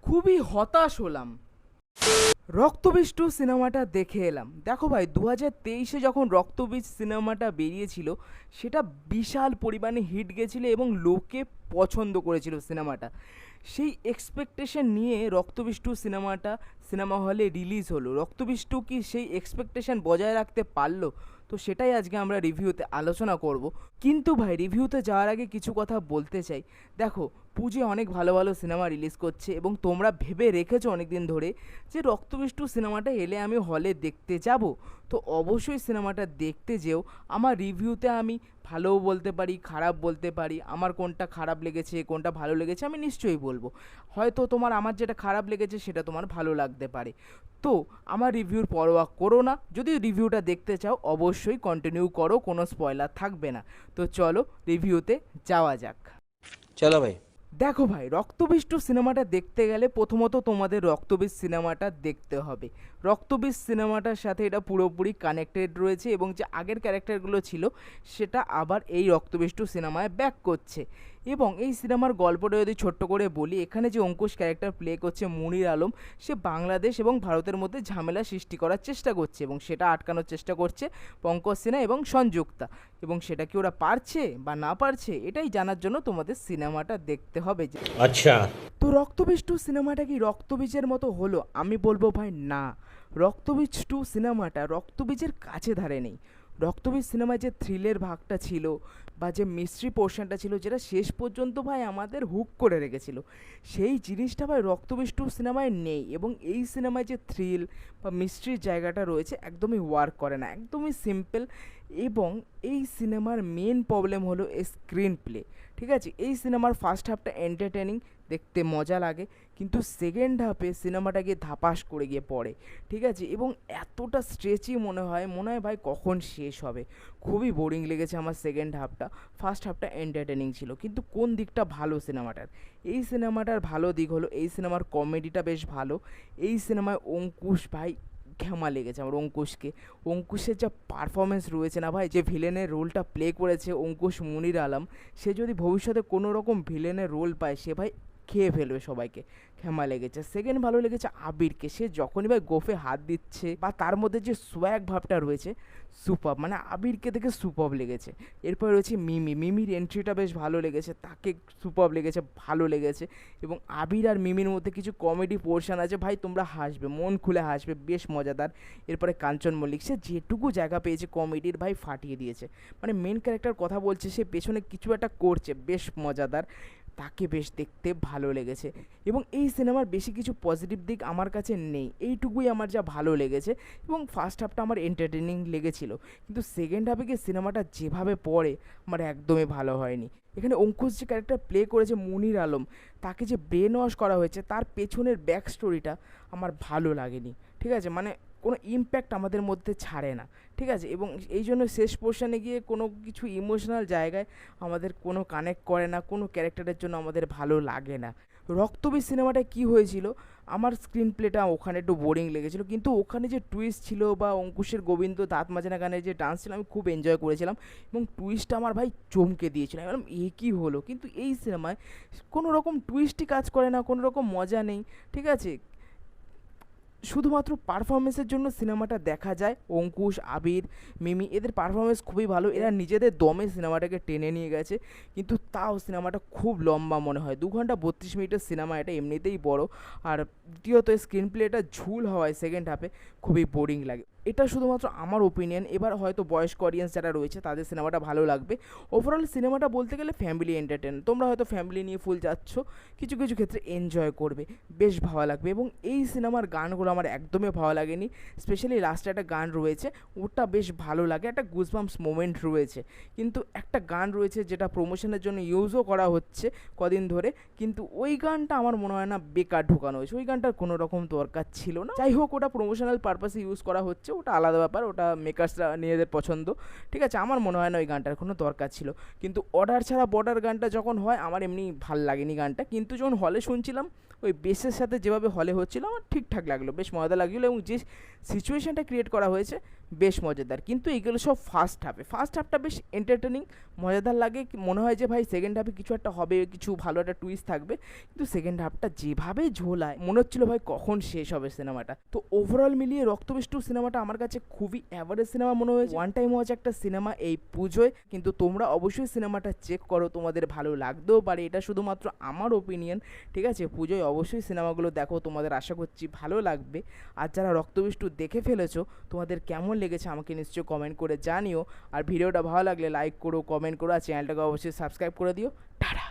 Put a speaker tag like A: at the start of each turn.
A: খুবই হতাশ হলাম। রক্তবীজ টু সিনেমাটা দেখে এলাম। দেখো ভাই, 2023-এ যখন রক্তবীজ সিনেমাটা বেরিয়েছিল সেটা বিশাল পরিমাণে হিট গেছিলো এবং লোকে পছন্দ করেছিল সিনেমাটা। সেই এক্সপেকটেশন নিয়ে রক্তবীজ টু সিনেমাটা সিনেমা হলে রিলিজ হলো। রক্তবীজ টু কি সেই এক্সপেকটেশন বজায় রাখতে পারলো? তো সেটাই আজকে আমরা রিভিউতে আলোচনা করব। কিন্তু ভাই, রিভিউতে যাওয়ার আগে কিছু কথা বলতে চাই। দেখো, পুজো অনেক ভালো ভালো সিনেমা রিলিজ করছে এবং তোমরা ভেবে রেখেছো অনেক দিন ধরে যে রক্তবীজ টু সিনেমাটা এলে আমি হলে দেখতে যাব। তো অবশ্যই সিনেমাটা দেখতে যেও। আমার রিভিউতে আমি ভালোও বলতে পারি, খারাপ বলতে পারি। আমার কোনটা খারাপ লেগেছে, কোনটা ভালো লেগেছে আমি নিশ্চয়ই বলবো। হয়তো তোমার আমার যেটা খারাপ লেগেছে সেটা তোমার ভালো লাগতে পারে। তো আমার রিভিউর পরোয়া করো না। যদি রিভিউটা দেখতে চাও অবশ্যই কন্টিনিউ করো, কোনো স্পয়লার থাকবে না। তো চলো রিভিউতে যাওয়া যাক।
B: चलो भाई।
A: দেখো ভাই, রক্তবীজ টু সিনেমাটা দেখতে গেলে প্রথমত তোমাদের রক্তবীজ সিনেমাটা দেখতে হবে। রক্তবীজ সিনেমাটার সাথে এটা পুরোপুরি কানেক্টেড রয়েছে এবং যে আগের ক্যারেক্টারগুলো ছিল সেটা আবার এই রক্তবীজ টু সিনেমায় ব্যাক করছে। এবং এই সিনেমার গল্পটা যদি ছোট্ট করে বলি, এখানে যে অঙ্কুশ ক্যারেক্টার প্লে করছে মুনির আলম, সে বাংলাদেশ এবং ভারতের মধ্যে ঝামেলা সৃষ্টি করার চেষ্টা করছে এবং সেটা আটকানোর চেষ্টা করছে পঙ্কজ সিনহা এবং সংযুক্তা। এবং সেটা কি ওরা পারছে বা না পারছে এটাই জানার জন্য তোমাদের সিনেমাটা দেখতে হবে।
B: अच्छा।
A: তো রক্তবীজ টু সিনেমাটা কি রক্তবীজের মতো হলো? আমি বলবো ভাই না। রক্তবীজ টু সিনেমাটা রক্তবীজের কাছে ধারে নেই। রক্তবীজ সিনেমায় যে থ্রিলের ভাগটা ছিল বা যে মিস্ট্রি পোর্শনটা ছিল, যেটা শেষ পর্যন্ত ভাই আমাদের হুক করে রেখেছিল, সেই জিনিসটা ভাই রক্তবীজ টু সিনেমায় নেই। এবং এই সিনেমায় যে থ্রিল বা মিস্ট্রির জায়গাটা রয়েছে একদমই ওয়ার্ক করে না, একদমই সিম্পল। এবং এই সিনেমার মেন প্রবলেম হলো স্ক্রিন প্লে। ঠিক আছে, এই সিনেমার ফার্স্ট হাফটা এন্টারটেনিং, দেখতে মজা লাগে, কিন্তু সেকেন্ড হাফে সিনেমাটা গিয়ে ধাপাস করে গিয়ে পড়ে। ঠিক আছে, এবং এতটা স্ট্রেচই মনে হয় ভাই কখন শেষ হবে। খুবই বোরিং লেগেছে আমার সেকেন্ড হাফটা। ফার্স্ট হাফটা এন্টারটেনিং ছিল। কিন্তু কোন দিকটা ভালো সিনেমাটার? এই সিনেমাটার ভালো দিক হলো এই সিনেমার কমেডিটা বেশ ভালো। এই সিনেমায় অঙ্কুশ ভাই ঘ্যামা লেগেছে আমার অঙ্কুশকে। অঙ্কুশের যা পারফরমেন্স রয়েছে না ভাই, যে ভিলেনের রোলটা প্লে করেছে অঙ্কুশ মুনির আলম, সে যদি ভবিষ্যতে কোনো রকম ভিলেনের রোল পায় সে ভাই খেয়ে ফেলবে সবাইকে। ঘ্যামা লেগেছে। সেকেন্ড ভালো লেগেছে আবিরকে। সে যখনই ভাই গোফে হাত দিচ্ছে বা তার মধ্যে যে সোয়াগ ভাবটা রয়েছে, সুপার, মানে আবিরকে দেখে সুপার লেগেছে। এরপর রয়েছে মিমির এন্ট্রিটা বেশ ভালো লেগেছে, তাকে সুপার লেগেছে, ভালো লেগেছে। এবং আবির আর মিমির মধ্যে কিছু কমেডি পোর্শন আছে ভাই, তোমরা হাসবে, মন খুলে হাসবে, বেশ মজাদার। এরপরে কাঞ্চন মল্লিক, সে যেটুকু জায়গা পেয়েছে কমেডির ভাই ফাটিয়ে দিয়েছে। মানে মেন ক্যারেক্টার কথা বলছে, সে পেছনে কিছু একটা করছে, বেশ মজাদার, তাকে বেশ দেখতে ভালো লেগেছে। এবং এই সিনেমার বেশি কিছু পজিটিভ দিক আমার কাছে নেই, এইটুকুই আমার যা ভালো লেগেছে। এবং ফার্স্ট হাফটা আমার এন্টারটেনিং লেগেছিল, কিন্তু সেকেন্ড হাফে গিয়ে সিনেমাটা যেভাবে পড়ে আমার একদমই ভালো হয়নি। এখানে অঙ্কুশ যে ক্যারেক্টার প্লে করেছে মুনির আলম, তাকে যে ব্রেন ওয়াশ করা হয়েছে তার পেছনের ব্যাক স্টোরিটা আমার ভালো লাগেনি। ঠিক আছে, মানে কোনো ইমপ্যাক্ট আমাদের মধ্যে ছাড়ে না। ঠিক আছে, এবং এই জন্য শেষ পোর্শনে গিয়ে কোনো কিছু ইমোশনাল জায়গায় আমাদের কোনো কানেক্ট করে না, কোনো ক্যারেক্টারের জন্য আমাদের ভালো লাগে না। রক্তবীজ সিনেমাটায় কী হয়েছিল, আমার স্ক্রিন প্লেটা ওখানে একটু বোরিং লেগেছিলো, কিন্তু ওখানে যে টুইস্ট ছিল বা অঙ্কুশের গোবিন্দ দাঁত মাজানা গানের যে ডান্স ছিল আমি খুব এনজয় করেছিলাম। এবং টুইস্টটা আমার ভাই চমকে দিয়েছিল। আমি বললাম এ কী হলো, কিন্তু এই সিনেমায় কোনো রকম টুইস্টই কাজ করে না, কোনো রকম মজা নেই। ঠিক আছে, শুধুমাত্র পারফরমেন্সের জন্য সিনেমাটা দেখা যায়। অঙ্কুশ, আবির, মিমি, এদের পারফরমেন্স খুবই ভালো, এরা নিজেদের দমে সিনেমাটাকে টেনে নিয়ে গেছে। কিন্তু তাও সিনেমাটা খুব লম্বা মনে হয়, 2 ঘন্টা 32 মিনিটের সিনেমা, এটা এমনিতেই বড়। আর দ্বিতীয়ত স্ক্রিন প্লেটা ঝুল হওয়ায় সেকেন্ড হাফে খুবই বোরিং লাগে। এটা শুধুমাত্র আমার ওপিনিয়ন। এবার হয়তো বয়স্ক অডিয়েন্স যারা রয়েছে তাদের সিনেমাটা ভালো লাগবে। ওভারঅল সিনেমাটা বলতে গেলে ফ্যামিলি এন্টারটেন, তোমরা হয়তো ফ্যামিলি নিয়ে ফুল যাচ্ছ, কিছু কিছু ক্ষেত্রে এনজয় করবে, বেশ ভালো লাগবে। এবং এই সিনেমার গানগুলো আমার একদমই ভালো লাগেনি। স্পেশালি লাস্টে একটা গান রয়েছে, ওটা বেশ ভালো লাগে, একটা গুজবাম্পস মোমেন্ট রয়েছে। কিন্তু একটা গান রয়েছে যেটা প্রমোশনের জন্য ইউজও করা হচ্ছে কদিন ধরে, কিন্তু ওই গানটা আমার মনে হয় না, বেকার ঢোকানো হয়েছে, ওই গানটার কোনো রকম দরকার ছিল না। যাই হোক, ওটা প্রমোশনাল পারপাসে ইউজ করা হচ্ছে, ওটা আলাদা ব্যাপার, ওটা মেকার্সরা নিজেদের পছন্দ। ঠিক আছে, আমার মনে হয় না ওই গানটার কোনো দরকার ছিল। কিন্তু অর্ডার ছাড়া বর্ডার গানটা যখন হয় আমার এমনি ভাল লাগেনি গানটা, কিন্তু যখন হলে শুনছিলাম ওই বেসের সাথে যেভাবে হলে হচ্ছিল আমার ঠিকঠাক লাগলো, বেশ মজা লাগছিলো। এবং যে সিচুয়েশানটা ক্রিয়েট করা হয়েছে বেশ মজাদার, কিন্তু এগুলো সব ফার্স্ট হাফটা বেশ এন্টারটেনিং, মজাদার লাগে, মনে হয় যে ভাই সেকেন্ড হাফে কিছু একটা হবে, কিছু ভালো একটা টুইস্ট থাকবে, কিন্তু সেকেন্ড হাফটা যেভাবে ঝোলায় মনে হচ্ছিল ভাই কখন শেষ হবে সিনেমাটা। তো ওভারঅল মিলিয়ে রক্তবীজ 2 সিনেমাটা আমার কাছে খুবই অ্যাভারেজ সিনেমা মনে হয়েছে, ওয়ান টাইম ওয়াচ একটা সিনেমা এই পুজোয়। কিন্তু তোমরা অবশ্যই সিনেমাটা চেক করো, তোমাদের ভালো লাগতেও পারে, এটা শুধুমাত্র আমার ওপিনিয়ন, ঠিক আছে? পুজোয় অবশ্যই সিনেমাগুলো দেখো, তোমাদের আশা করছি ভালো লাগবে। আর যারা রক্তবীজ 2 দেখে ফেলেছো, তোমাদের কেমন লেগেছে আমাকে নিশ্চয়ই কমেন্ট করে জানিও। আর ভিডিওটা ভালো লাগলে লাইক করো, কমেন্ট করো, আর চ্যানেলটাকে অবশ্যই সাবস্ক্রাইব করে দিও। টাটা।